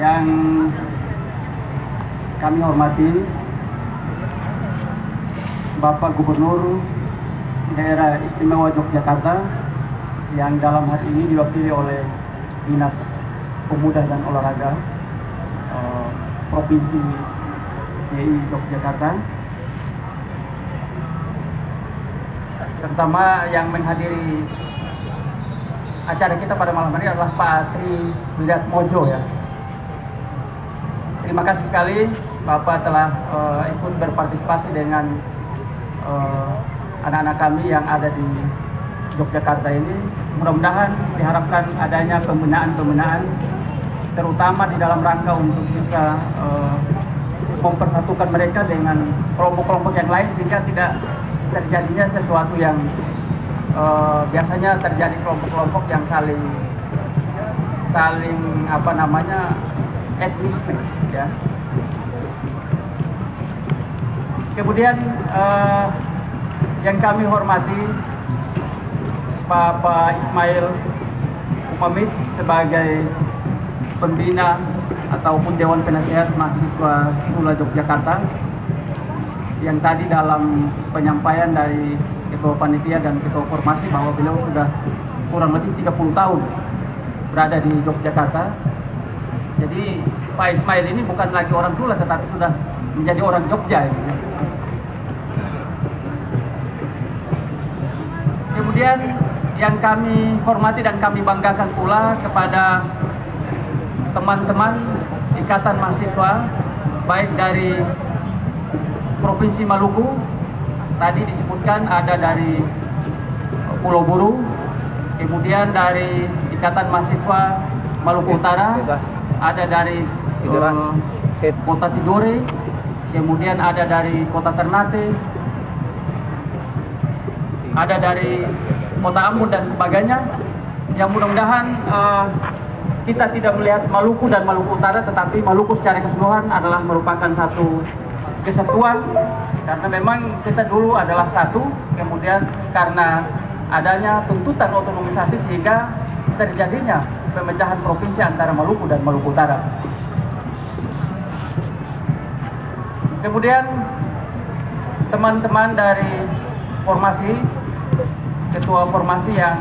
Yang kami hormati Bapak Gubernur Daerah Istimewa Yogyakarta yang dalam hari ini diwakili oleh Dinas Pemuda dan Olahraga Provinsi DI Yogyakarta. Terutama yang menghadiri acara kita pada malam hari adalah Pak Tri Wiratmojo ya. Terima kasih sekali Bapak telah ikut berpartisipasi dengan anak-anak kami yang ada di Yogyakarta ini. Mudah-mudahan diharapkan adanya pembinaan terutama di dalam rangka untuk bisa mempersatukan mereka dengan kelompok-kelompok yang lain sehingga tidak terjadinya sesuatu yang biasanya terjadi kelompok-kelompok yang saling etnis ya. Kemudian yang kami hormati Bapak Ismail Umamid sebagai pembina ataupun Dewan Penasehat Mahasiswa Sula Yogyakarta yang tadi dalam penyampaian dari Ketua Panitia dan Ketua Formasi bahwa beliau sudah kurang lebih 30 tahun berada di Yogyakarta. Jadi Pak Ismail ini bukan lagi orang Sula tetapi sudah menjadi orang Jogja ini. Kemudian yang kami hormati dan kami banggakan pula kepada teman-teman Ikatan Mahasiswa baik dari Provinsi Maluku, tadi disebutkan ada dari Pulau Buru, kemudian dari Ikatan Mahasiswa Maluku Utara, ada dari Kota Tidore, kemudian ada dari Kota Ternate, ada dari Kota Ambon dan sebagainya. Yang mudah-mudahan kita tidak melihat Maluku dan Maluku Utara, tetapi Maluku secara keseluruhan adalah merupakan satu kesatuan karena memang kita dulu adalah satu, kemudian karena adanya tuntutan otonomisasi sehingga terjadinya pemecahan provinsi antara Maluku dan Maluku Utara. Kemudian teman-teman dari formasi, ketua formasi yang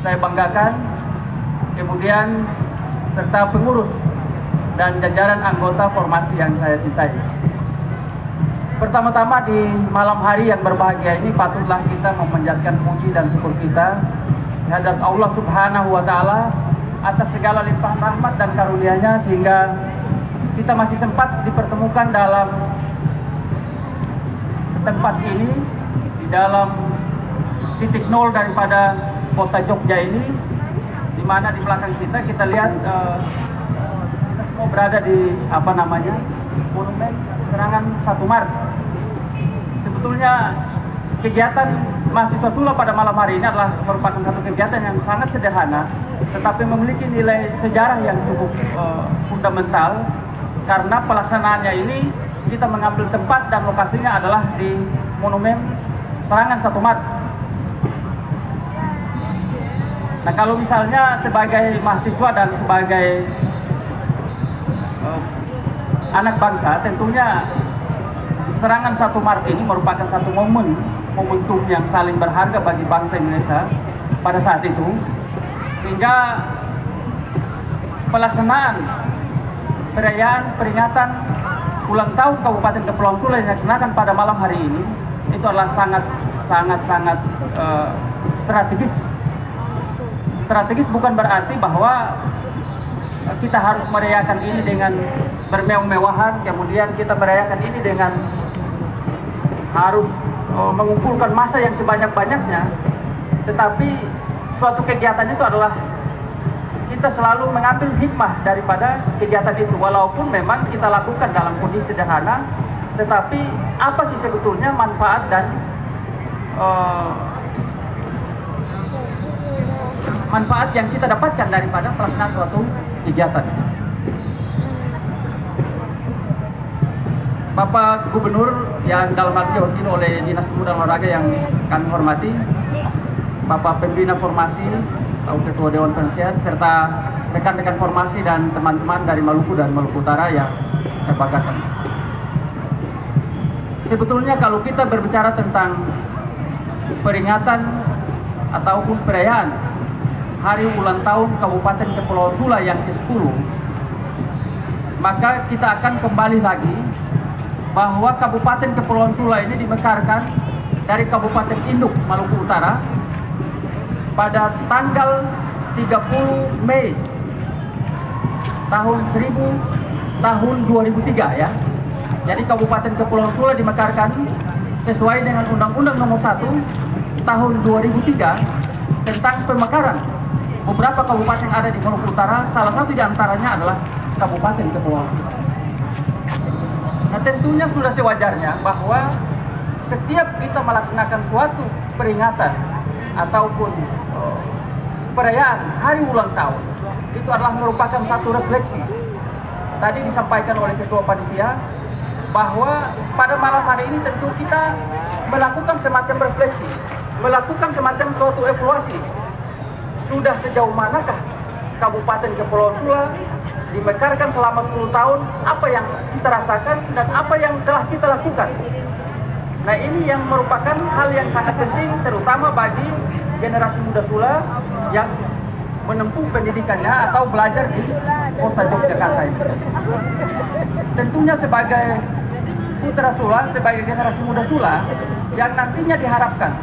saya banggakan, kemudian serta pengurus dan jajaran anggota formasi yang saya cintai. Pertama-tama di malam hari yang berbahagia ini patutlah kita memanjatkan puji dan syukur kita kehadirat Allah Subhanahu wa Ta'ala atas segala limpahan rahmat dan karunia-Nya sehingga kita masih sempat dipertemukan dalam tempat ini, di dalam titik nol daripada kota Jogja ini, di mana di belakang kita lihat kita semua berada di Monumen Serangan 1 Maret. Sebetulnya kegiatan mahasiswa Sula pada malam hari ini adalah merupakan satu kegiatan yang sangat sederhana, tetapi memiliki nilai sejarah yang cukup fundamental karena pelaksanaannya ini kita mengambil tempat dan lokasinya adalah di Monumen Serangan 1 Maret. Nah, kalau misalnya sebagai mahasiswa dan sebagai anak bangsa, tentunya Serangan 1 Maret ini merupakan satu momentum yang saling berharga bagi bangsa Indonesia pada saat itu, sehingga pelaksanaan perayaan peringatan ulang tahun Kabupaten Kepulauan Sula yang dilaksanakan pada malam hari ini itu adalah sangat strategis bukan berarti bahwa kita harus merayakan ini dengan bermewah-mewahan, kemudian kita merayakan ini dengan harus mengumpulkan massa yang sebanyak-banyaknya, tetapi suatu kegiatan itu adalah kita selalu mengambil hikmah daripada kegiatan itu, walaupun memang kita lakukan dalam kondisi sederhana, tetapi apa sih sebetulnya manfaat dan manfaat yang kita dapatkan daripada pelaksanaan suatu kegiatan. Bapak Gubernur yang dalam hal ini diwakili oleh Dinas Pemuda dan Olahraga yang kami hormati, Bapak Pembina Formasi, Ketua Dewan Penasehat, serta rekan-rekan formasi dan teman-teman dari Maluku dan Maluku Utara yang saya banggakan. Sebetulnya kalau kita berbicara tentang peringatan ataupun perayaan Hari Ulang Tahun Kabupaten Kepulauan Sula yang ke-10, maka kita akan kembali lagi bahwa Kabupaten Kepulauan Sula ini dimekarkan dari Kabupaten Induk, Maluku Utara pada tanggal 30 Mei tahun 2003 ya. Jadi Kabupaten Kepulauan Sula dimekarkan sesuai dengan Undang-Undang Nomor 1 tahun 2003 tentang pemekaran beberapa kabupaten yang ada di Maluku Utara. Salah satu di antaranya adalah Kabupaten Kepulauan Sula. Nah, tentunya sudah sewajarnya bahwa setiap kita melaksanakan suatu peringatan ataupun perayaan Hari Ulang Tahun, itu adalah merupakan satu refleksi. Tadi disampaikan oleh Ketua Panitia bahwa pada malam hari ini tentu kita melakukan semacam refleksi, melakukan semacam suatu evaluasi. Sudah sejauh manakah Kabupaten Kepulauan Sula dimekarkan selama 10 tahun, apa yang kita rasakan dan apa yang telah kita lakukan. Nah, ini yang merupakan hal yang sangat penting terutama bagi generasi muda Sula yang menempuh pendidikannya atau belajar di kota Yogyakarta ini. Tentunya sebagai putra Sula, sebagai generasi muda Sula yang nantinya diharapkan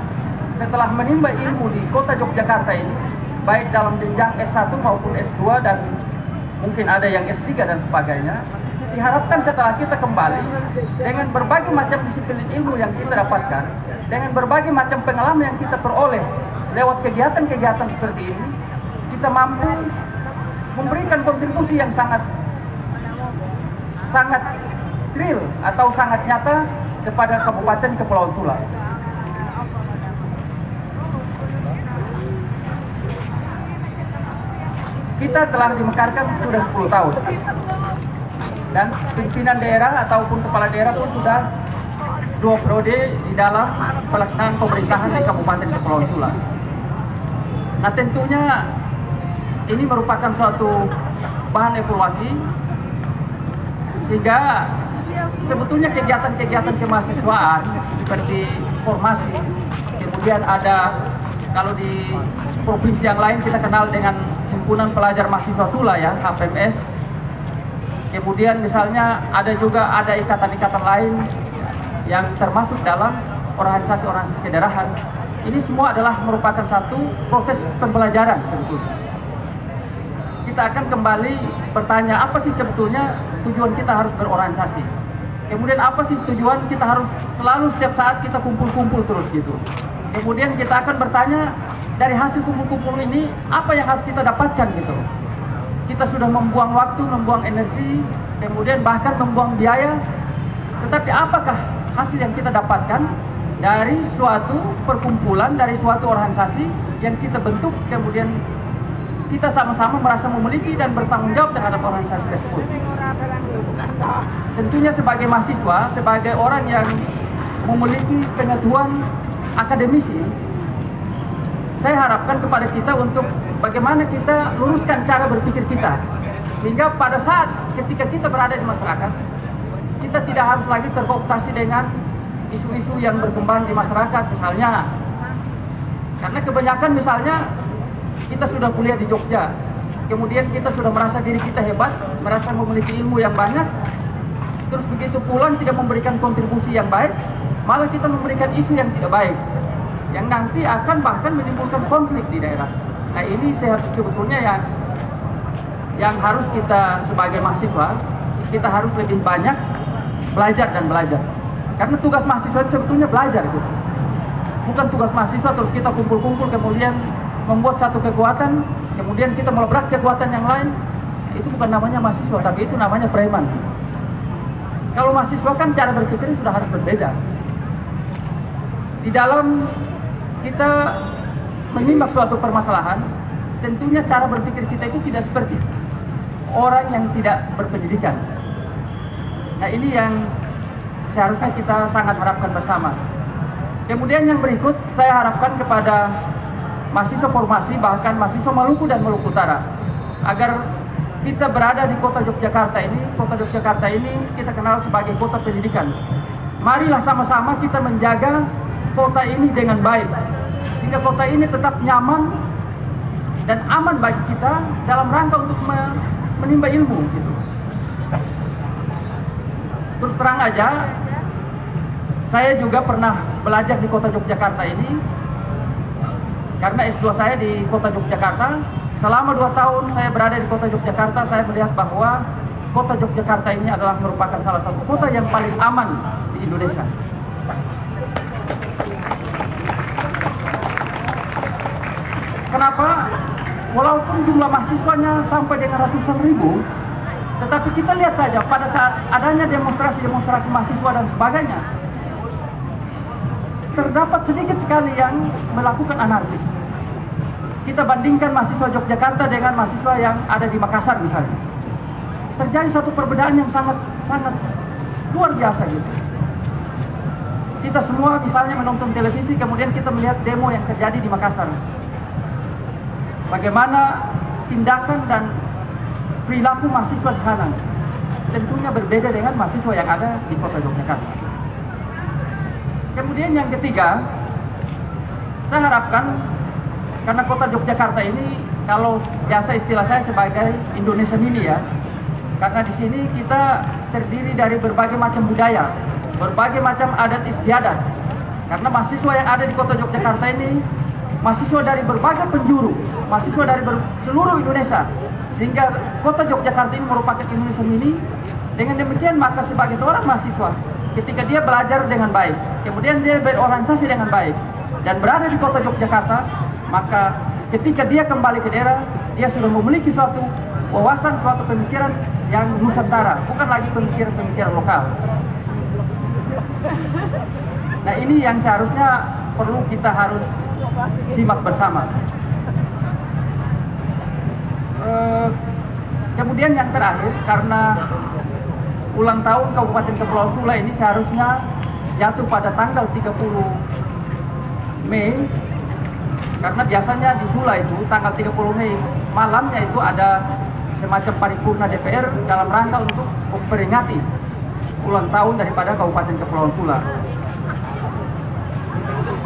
setelah menimba ilmu di kota Yogyakarta ini, baik dalam jenjang S1 maupun S2 dan mungkin ada yang S3 dan sebagainya, diharapkan setelah kita kembali dengan berbagai macam disiplin ilmu yang kita dapatkan, dengan berbagai macam pengalaman yang kita peroleh lewat kegiatan-kegiatan seperti ini, kita mampu memberikan kontribusi yang sangat real atau sangat nyata kepada Kabupaten Kepulauan Sula. Kita telah dimekarkan sudah 10 tahun. Dan pimpinan daerah ataupun kepala daerah pun sudah 2 periode di dalam pelaksanaan pemerintahan di Kabupaten Kepulauan Sula. Nah, tentunya ini merupakan suatu bahan evaluasi, sehingga sebetulnya kegiatan-kegiatan kemahasiswaan seperti formasi, kemudian ada kalau di provinsi yang lain kita kenal dengan Himpunan Pelajar Mahasiswa Sula ya, HPMS. Kemudian misalnya ada ikatan-ikatan lain yang termasuk dalam organisasi-organisasi kedaerahan. Ini semua adalah merupakan satu proses pembelajaran sebetulnya. Kita akan kembali bertanya apa sih sebetulnya tujuan kita harus berorganisasi. Kemudian apa sih tujuan kita harus selalu setiap saat kita kumpul-kumpul terus gitu. Kemudian kita akan bertanya dari hasil kumpul-kumpul ini apa yang harus kita dapatkan gitu. Kita sudah membuang waktu, membuang energi, kemudian bahkan membuang biaya. Tetapi apakah hasil yang kita dapatkan dari suatu perkumpulan, dari suatu organisasi yang kita bentuk, kemudian kita sama-sama merasa memiliki dan bertanggung jawab terhadap organisasi tersebut. Tentunya sebagai mahasiswa, sebagai orang yang memiliki pengetahuan akademisi, saya harapkan kepada kita untuk bagaimana kita luruskan cara berpikir kita, sehingga pada saat ketika kita berada di masyarakat, kita tidak harus lagi terkooptasi dengan isu-isu yang berkembang di masyarakat misalnya. Karena kebanyakan misalnya kita sudah kuliah di Jogja, kemudian kita sudah merasa diri kita hebat, merasa memiliki ilmu yang banyak, terus begitu pulang tidak memberikan kontribusi yang baik, malah kita memberikan isu yang tidak baik, yang nanti akan bahkan menimbulkan konflik di daerah. Nah, ini sebetulnya yang harus kita sebagai mahasiswa, kita harus lebih banyak belajar dan belajar. Karena tugas mahasiswa sebetulnya belajar gitu. Bukan tugas mahasiswa terus kita kumpul-kumpul kemudian membuat satu kekuatan, kemudian kita melebrak kekuatan yang lain. Itu bukan namanya mahasiswa, tapi itu namanya preman. Kalau mahasiswa kan cara berpikirnya sudah harus berbeda. Di dalam kita menyimak suatu permasalahan, tentunya cara berpikir kita itu tidak seperti orang yang tidak berpendidikan. Nah, ini yang seharusnya kita sangat harapkan bersama. Kemudian yang berikut, saya harapkan kepada mahasiswa formasi, bahkan mahasiswa Maluku dan Maluku Utara, agar kita berada di kota Yogyakarta ini. Kota Yogyakarta ini kita kenal sebagai kota pendidikan. Marilah sama-sama kita menjaga kota ini dengan baik, sehingga kota ini tetap nyaman dan aman bagi kita dalam rangka untuk menimba ilmu gitu. Terus terang aja, saya juga pernah belajar di kota Yogyakarta ini karena S2 saya di kota Yogyakarta. Selama 2 tahun saya berada di kota Yogyakarta, saya melihat bahwa kota Yogyakarta ini adalah merupakan salah satu kota yang paling aman di Indonesia. Kenapa? Walaupun jumlah mahasiswanya sampai dengan ratusan ribu, tetapi kita lihat saja pada saat adanya demonstrasi-demonstrasi mahasiswa dan sebagainya, terdapat sedikit sekali yang melakukan anarkis. Kita bandingkan mahasiswa Yogyakarta dengan mahasiswa yang ada di Makassar misalnya. Terjadi satu perbedaan yang sangat luar biasa gitu. Kita semua misalnya menonton televisi, kemudian kita melihat demo yang terjadi di Makassar. Bagaimana tindakan dan perilaku mahasiswa di sana tentunya berbeda dengan mahasiswa yang ada di kota Yogyakarta. Kemudian yang ketiga, saya harapkan, karena kota Yogyakarta ini, kalau biasa istilah saya sebagai Indonesia mini ya, karena di sini kita terdiri dari berbagai macam budaya, berbagai macam adat istiadat. Karena mahasiswa yang ada di kota Yogyakarta ini, mahasiswa dari berbagai penjuru, mahasiswa dari seluruh Indonesia, sehingga kota Yogyakarta ini merupakan Indonesia mini. Dengan demikian, maka sebagai seorang mahasiswa, ketika dia belajar dengan baik, kemudian dia berorganisasi dengan baik, dan berada di kota Yogyakarta, maka ketika dia kembali ke daerah, dia sudah memiliki suatu wawasan, suatu pemikiran yang nusantara, bukan lagi pemikiran-pemikiran lokal. Nah, ini yang seharusnya perlu kita harus simak bersama. Kemudian yang terakhir, karena ulang tahun Kabupaten Kepulauan Sula ini seharusnya jatuh pada tanggal 30 Mei, karena biasanya di Sula itu tanggal 30 Mei itu malamnya itu ada semacam paripurna DPR dalam rangka untuk memperingati ulang tahun daripada Kabupaten Kepulauan Sula.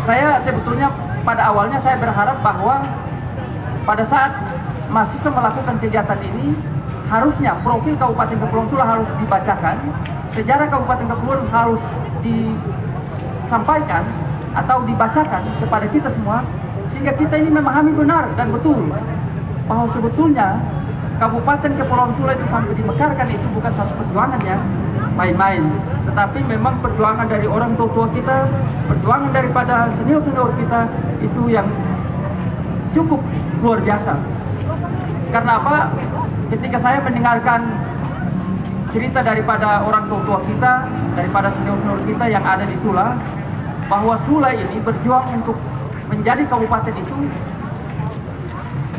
Saya sebetulnya pada awalnya saya berharap bahwa pada saat mahasiswa melakukan kegiatan ini, harusnya profil Kabupaten Kepulauan Sula harus dibacakan, sejarah Kabupaten Kepulauan harus disampaikan atau dibacakan kepada kita semua, sehingga kita ini memahami benar dan betul bahwa sebetulnya Kabupaten Kepulauan Sula itu sampai dimekarkan itu bukan satu perjuangan yang main-main, tetapi memang perjuangan dari orang tua kita, perjuangan daripada senior-senior kita itu yang cukup luar biasa. Karena apa? Ketika saya mendengarkan cerita daripada orang tua kita, daripada senior-senior kita yang ada di Sula, bahwa Sula ini berjuang untuk menjadi kabupaten itu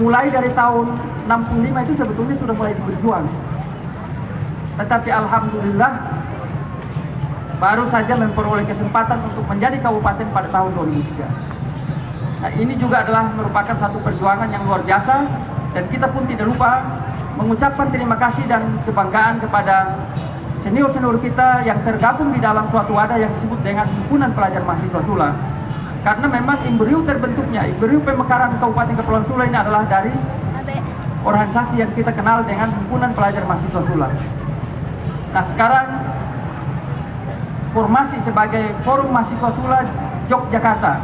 mulai dari tahun 65 itu sebetulnya sudah mulai berjuang. Tetapi alhamdulillah baru saja memperoleh kesempatan untuk menjadi kabupaten pada tahun 2003. Nah, ini juga adalah merupakan satu perjuangan yang luar biasa, dan kita pun tidak lupa mengucapkan terima kasih dan kebanggaan kepada senior-senior kita yang tergabung di dalam suatu wadah yang disebut dengan Himpunan Pelajar Mahasiswa Sula. Karena memang embrio terbentuknya, embrio pemekaran Kabupaten Kepulauan Sula ini adalah dari organisasi yang kita kenal dengan Himpunan Pelajar Mahasiswa Sula. Nah, sekarang formasi sebagai Forum Mahasiswa Sula Yogyakarta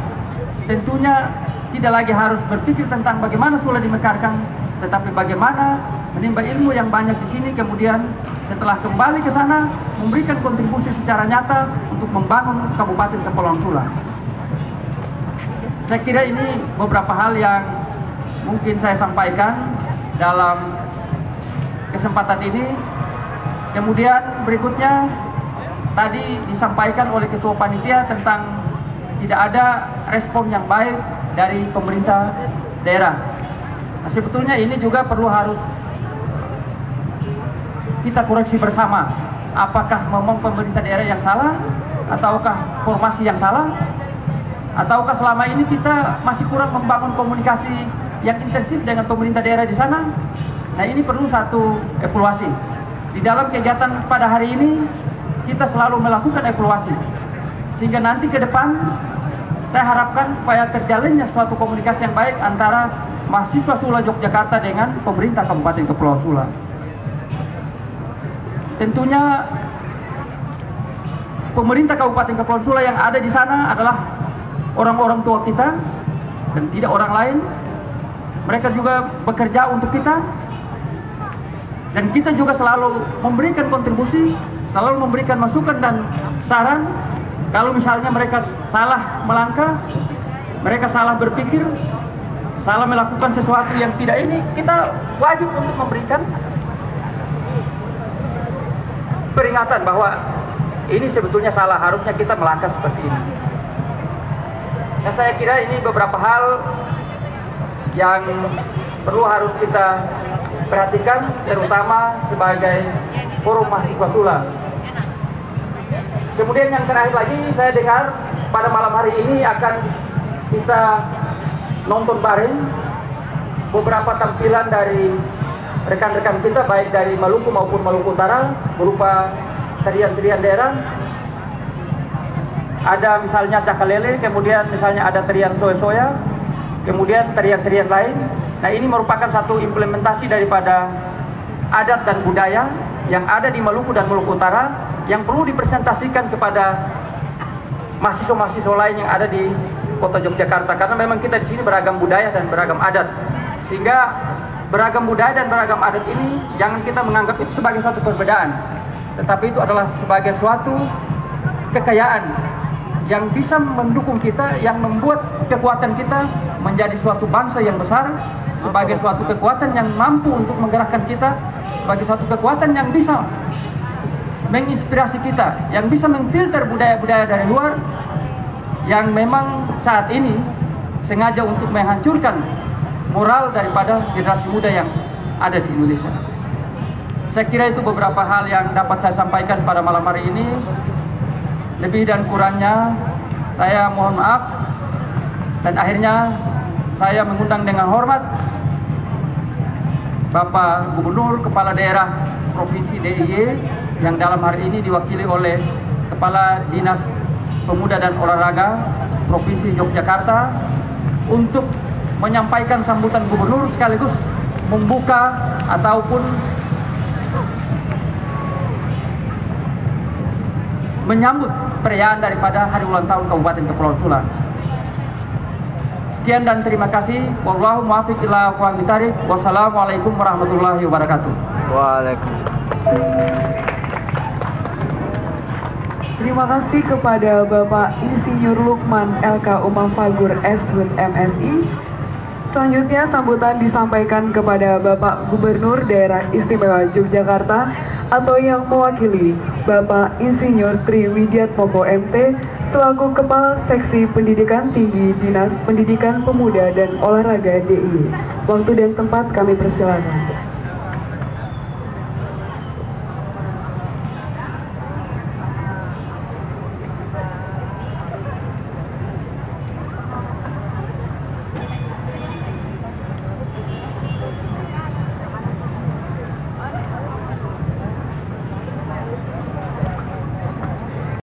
tentunya tidak lagi harus berpikir tentang bagaimana Sula dimekarkan, tetapi bagaimana menimba ilmu yang banyak di sini, kemudian setelah kembali ke sana memberikan kontribusi secara nyata untuk membangun Kabupaten Kepulauan Sula. Saya kira ini beberapa hal yang mungkin saya sampaikan dalam kesempatan ini. Kemudian berikutnya tadi disampaikan oleh Ketua Panitia tentang tidak ada respon yang baik dari pemerintah daerah. Nah, sebetulnya ini juga perlu harus kita koreksi bersama. Apakah memang pemerintah daerah yang salah, ataukah formasi yang salah, ataukah selama ini kita masih kurang membangun komunikasi yang intensif dengan pemerintah daerah di sana? Nah, ini perlu satu evaluasi. Di dalam kegiatan pada hari ini kita selalu melakukan evaluasi, sehingga nanti ke depan saya harapkan supaya terjalinnya suatu komunikasi yang baik antara mahasiswa Sula Yogyakarta dengan pemerintah Kabupaten Kepulauan Sula. Tentunya pemerintah Kabupaten Kepulauan Sula yang ada di sana adalah orang-orang tua kita dan tidak orang lain. Mereka juga bekerja untuk kita, dan kita juga selalu memberikan kontribusi, selalu memberikan masukan dan saran. Kalau misalnya mereka salah melangkah, mereka salah berpikir, salah melakukan sesuatu yang tidak ini, kita wajib untuk memberikan peringatan bahwa ini sebetulnya salah, harusnya kita melangkah seperti ini. Nah, saya kira ini beberapa hal yang perlu harus kita perhatikan, terutama sebagai forum mahasiswa Sula. Kemudian yang terakhir lagi, saya dengar pada malam hari ini akan kita nonton bareng beberapa tampilan dari rekan-rekan kita, baik dari Maluku maupun Maluku Utara, berupa tarian-tarian daerah. Ada misalnya cakalele, kemudian misalnya ada tarian soya-soya, kemudian tarian-tarian lain. Nah, ini merupakan satu implementasi daripada adat dan budaya yang ada di Maluku dan Maluku Utara, yang perlu dipresentasikan kepada mahasiswa-mahasiswa lain yang ada di Kota Yogyakarta, karena memang kita di sini beragam budaya dan beragam adat. Sehingga beragam budaya dan beragam adat ini jangan kita menganggap itu sebagai suatu perbedaan, tetapi itu adalah sebagai suatu kekayaan yang bisa mendukung kita, yang membuat kekuatan kita menjadi suatu bangsa yang besar, sebagai suatu kekuatan yang mampu untuk menggerakkan kita, sebagai suatu kekuatan yang bisa menginspirasi kita, yang bisa memfilter budaya-budaya dari luar yang memang saat ini sengaja untuk menghancurkan moral daripada generasi muda yang ada di Indonesia. Saya kira itu beberapa hal yang dapat saya sampaikan pada malam hari ini. Lebih dan kurangnya saya mohon maaf, dan akhirnya saya mengundang dengan hormat Bapak Gubernur Kepala Daerah Provinsi DIY yang dalam hari ini diwakili oleh Kepala Dinas Pemuda dan Olahraga Provinsi Yogyakarta untuk menyampaikan sambutan gubernur sekaligus membuka ataupun menyambut perayaan daripada hari ulang tahun Kabupaten Kepulauan Sula. Sekian dan terima kasih. Wallahu muwaffiq ila aqwamit thariq. Wassalamualaikum warahmatullahi wabarakatuh. Waalaikumsalam. Terima kasih kepada Bapak Insinyur Lukman LK Umam Fagur SHUT MSI. Selanjutnya sambutan disampaikan kepada Bapak Gubernur Daerah Istimewa Yogyakarta atau yang mewakili Bapak Insinyur Tri Widiatmoko MT selaku Kepala Seksi Pendidikan Tinggi Dinas Pendidikan Pemuda dan Olahraga DIY. Waktu dan tempat kami persilakan.